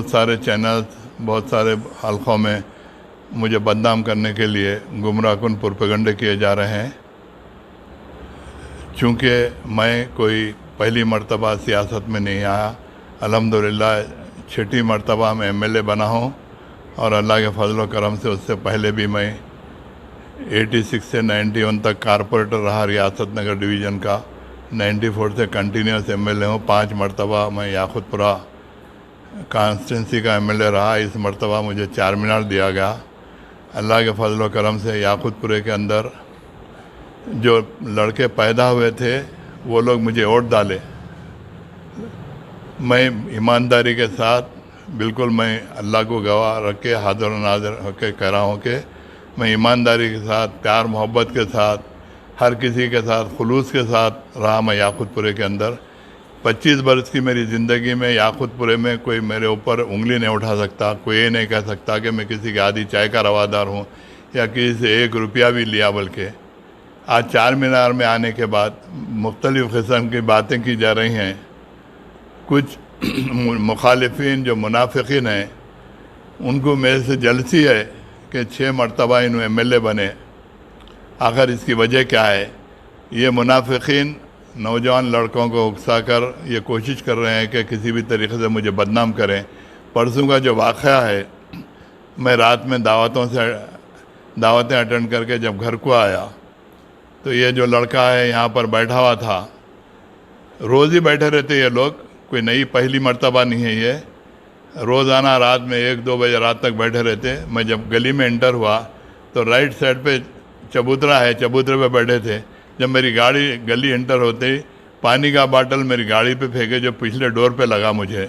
बहुत सारे चैनल्स, बहुत सारे हलकों में मुझे बदनाम करने के लिए गुमराहकुन प्रोपेगेंडे किए जा रहे हैं। चूँकि मैं कोई पहली मर्तबा सियासत में नहीं आया, अल्हम्दुलिल्लाह छठी मर्तबा मैं एमएलए बना हूँ और अल्लाह के फजल व करम से उससे पहले भी मैं 86 से 91 तक कारपोरेटर रहा रियासत नगर डिवीज़न का। 94 से कंटिन्यूस एमएलए हूँ। 5 मरतबा मैं याकुतपुरा कॉन्स्टिट्यूंसी का एमएलए रहा। इस मरतबा मुझे 4 मीनार दिया गया। अल्लाह के फजल व करम से याकुतपुरे के अंदर जो लड़के पैदा हुए थे वो लोग मुझे वोट डाले। मैं ईमानदारी के साथ बिल्कुल मैं अल्लाह को गवाह रख के हाज़िर नाज़िर होकर कह रहा हूँ कि मैं ईमानदारी के साथ, प्यार मोहब्बत के साथ, हर किसी के साथ खुलूस के साथ रहा। मैं याकुतपुरे के अंदर 25 बरस की मेरी ज़िंदगी में याकुतपुरे में कोई मेरे ऊपर उंगली नहीं उठा सकता, कोई ये नहीं कह सकता कि मैं किसी के आधी चाय का रवादार हूँ या किसी से 1 रुपया भी लिया। बल्कि आज 4 मीनार में आने के बाद मुख्तलिफ़ किस्म की बातें की जा रही हैं। कुछ मुखालिफिन जो मुनाफिकीन हैं उनको मेरे से जलसी है कि 6 मरतबा इन एमएलए बने। आखिर इसकी वजह क्या है? ये मुनाफिकीन नौजवान लड़कों को उकसा कर ये कोशिश कर रहे हैं कि किसी भी तरीके से मुझे बदनाम करें। परसों का जो वाक़या है, मैं रात में दावतें अटेंड करके जब घर को आया तो ये जो लड़का है यहाँ पर बैठा हुआ था। रोज़ ही बैठे रहते ये लोग, कोई नई पहली मर्तबा नहीं है ये। रोज़ाना रात में 1-2 बजे रात तक बैठे रहते। मैं जब गली में एंटर हुआ तो राइट साइड पे चबूतरा है, चबूतरे पे बैठे थे। जब मेरी गाड़ी गली एंटर होते ही पानी का बाटल मेरी गाड़ी पे फेंके जो पिछले डोर पे लगा मुझे।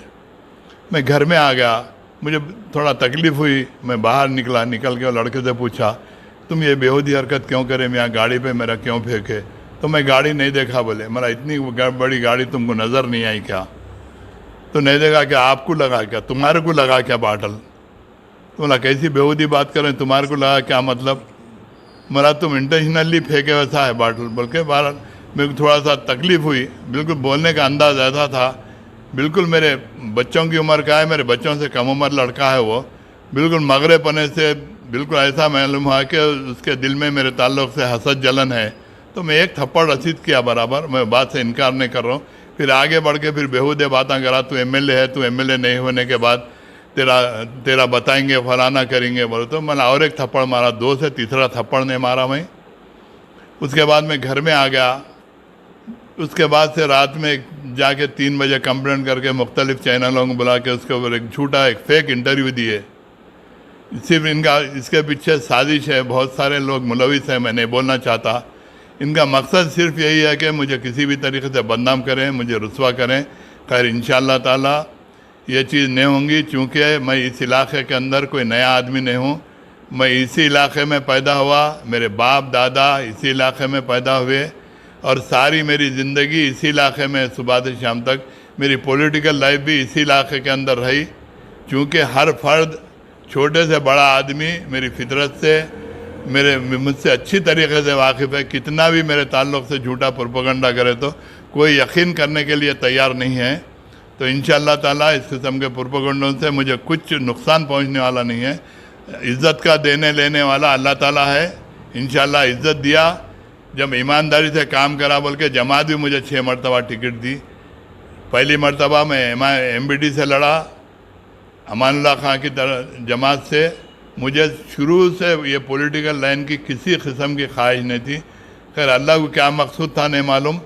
मैं घर में आ गया, मुझे थोड़ा तकलीफ़ हुई। मैं बाहर निकल के लड़के से पूछा, तुम ये बेहूदी हरकत क्यों करे, मैं यहाँ गाड़ी पे मेरा क्यों फेंके? तो मैं गाड़ी नहीं देखा। बोले मेरा इतनी बड़ी गाड़ी तुमको नज़र नहीं आई क्या? तो नहीं देखा क्या? आपको लगा क्या? तुम्हारे को लगा क्या बाटल? तो बोला कैसी बेहूदी बात करें, तुम्हारे को लगा क्या मतलब? मेरा तुम इंटेंशनली फेंके वैसा है बाटल। बल्कि बाहर मेरे को थोड़ा सा तकलीफ़ हुई। बिल्कुल बोलने का अंदाज़ ऐसा था, बिल्कुल मेरे बच्चों की उम्र का है, मेरे बच्चों से कम उम्र लड़का है वो। बिल्कुल मगरे पने से बिल्कुल ऐसा मालूम हुआ कि उसके दिल में मेरे ताल्लुक़ से हसद जलन है। तो मैं एक थप्पड़ रसीद किया बराबर। मैं बात से इनकार नहीं कर रहा हूँ। फिर आगे बढ़ के फिर बेहूदे बातें करा, तू एमएलए है, तू एमएलए नहीं होने के बाद तेरा बताएंगे, फलाना करेंगे बोले। तो मैंने और एक थप्पड़ मारा, 2 से तीसरा थप्पड़ नहीं मारा मैं। उसके बाद मैं घर में आ गया। उसके बाद से रात में जाके 3 बजे कंप्लेंट करके मुख्तलिफ चैनलों को बुला के उसके ऊपर एक झूठा एक फेक इंटरव्यू दिए। सिर्फ इनका इसके पीछे साजिश है, बहुत सारे लोग मुलविस हैं, मैं नहीं बोलना चाहता। इनका मकसद सिर्फ यही है कि मुझे किसी भी तरीके से बदनाम करें, मुझे रुस्वा करें। खैर इंशाअल्लाह ताला ये चीज़ नहीं होंगी, चूँकि मैं इस इलाके के अंदर कोई नया आदमी नहीं हूँ। मैं इसी इलाके में पैदा हुआ, मेरे बाप दादा इसी इलाके में पैदा हुए और सारी मेरी ज़िंदगी इसी इलाके में सुबह से शाम तक। मेरी पॉलिटिकल लाइफ भी इसी इलाके के अंदर रही। चूँकि हर फर्द, छोटे से बड़ा आदमी मेरी फितरत से मुझसे अच्छी तरीके से वाकिफ़ है। कितना भी मेरे ताल्लुक़ से झूठा प्रोपेगेंडा करे तो कोई यकीन करने के लिए तैयार नहीं है। तो इंशाअल्लाह ताला इस किस्म के प्रोपेगेंडों से मुझे कुछ नुकसान पहुंचने वाला नहीं है। इज़्ज़त का देने लेने वाला अल्लाह ताला है। इंशाअल्लाह इज़्ज़त दिया। जब ईमानदारी से काम करा बोल के जमात भी मुझे 6 मरतबा टिकट दी। पहली मरतबा मैं MBD से लड़ा, अमानुल्लाह खां की जमात से। मुझे शुरू से ये पॉलिटिकल लाइन की किसी किस्म की ख्वाहिश नहीं थी। खैर अल्लाह को क्या मकसूद था नहीं मालूम।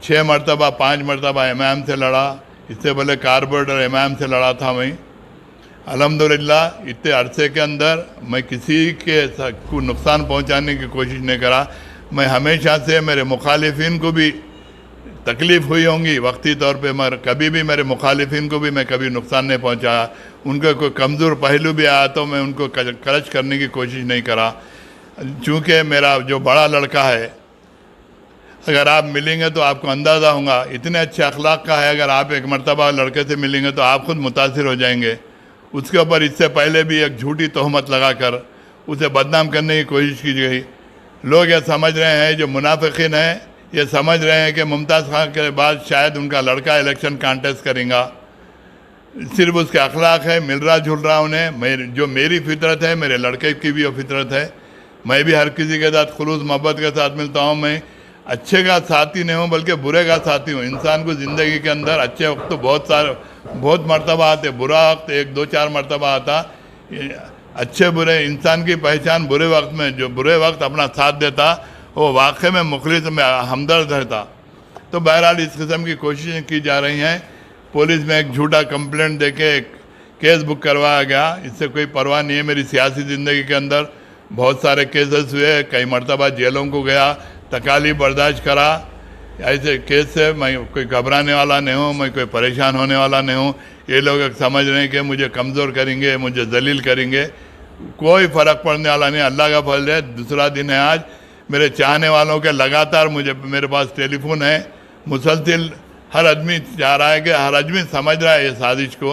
6 मरतबा 5 मरतबा इमाम से लड़ा, इससे पहले कारपोरेटर इमाम से लड़ा था मैं। अल्हम्दुलिल्लाह इतने अरसे के अंदर मैं किसी को नुकसान पहुंचाने की कोशिश नहीं करा। मैं हमेशा से मेरे मुखालिफिन को भी तकलीफ़ हुई होंगी वक्ती तौर पे, मगर कभी भी मेरे मुखालिफिन को भी मैं कभी नुकसान नहीं पहुंचाया। उनका कोई कमज़ोर पहलू भी आया तो मैं उनको करच करने की कोशिश नहीं करा। चूँकि मेरा जो बड़ा लड़का है, अगर आप मिलेंगे तो आपको अंदाज़ा होगा इतने अच्छे अखलाक का है। अगर आप एक मरतबा लड़के से मिलेंगे तो आप खुद मुतासिर हो जाएंगे। उसके ऊपर इससे पहले भी एक झूठी तोहमत लगाकर उसे बदनाम करने की कोशिश की गई। लोग ये समझ रहे हैं, जो मुनाफिकीन हैं ये समझ रहे हैं कि मुमताज़ खान के बाद शायद उनका लड़का इलेक्शन कॉन्टेस्ट करेगा। सिर्फ उसके अखलाक है, मिल जुल रहा उन्हें। जो मेरी फितरत है, मेरे लड़के की भी वो फितरत है। मैं भी हर किसी के साथ खुलूस मोहब्बत के साथ मिलता हूँ। मैं अच्छे का साथी नहीं हूँ बल्कि बुरे का साथी हूँ। इंसान को ज़िंदगी के अंदर अच्छे वक्त तो बहुत मर्तबा आते, बुरा वक्त 1-2-4 मर्तबा आता। अच्छे बुरे इंसान की पहचान बुरे वक्त में, जो बुरे वक्त अपना साथ देता वो वाकई में मुखलिस में हमदर्द रहता। तो बहरहाल इस किस्म की कोशिशें की जा रही हैं। पुलिस में एक झूठा कंप्लेंट देके एक केस बुक करवाया गया। इससे कोई परवाह नहीं है। मेरी सियासी ज़िंदगी के अंदर बहुत सारे केसेस हुए, कई मरतबा जेलों को गया, तकालीफ बर्दाश्त करा। ऐसे केस से मैं कोई घबराने वाला नहीं हूँ, मैं कोई परेशान होने वाला नहीं हूँ। ये लोग समझ रहे हैं कि मुझे कमज़ोर करेंगे, मुझे जलील करेंगे, कोई फ़र्क पड़ने वाला नहीं। अल्लाह का फजल है, दूसरा दिन है आज। मेरे चाहने वालों के लगातार मेरे पास टेलीफोन है मुसलसिल। हर आदमी चाह रहा है कि हर आदमी समझ रहा है ये साजिश को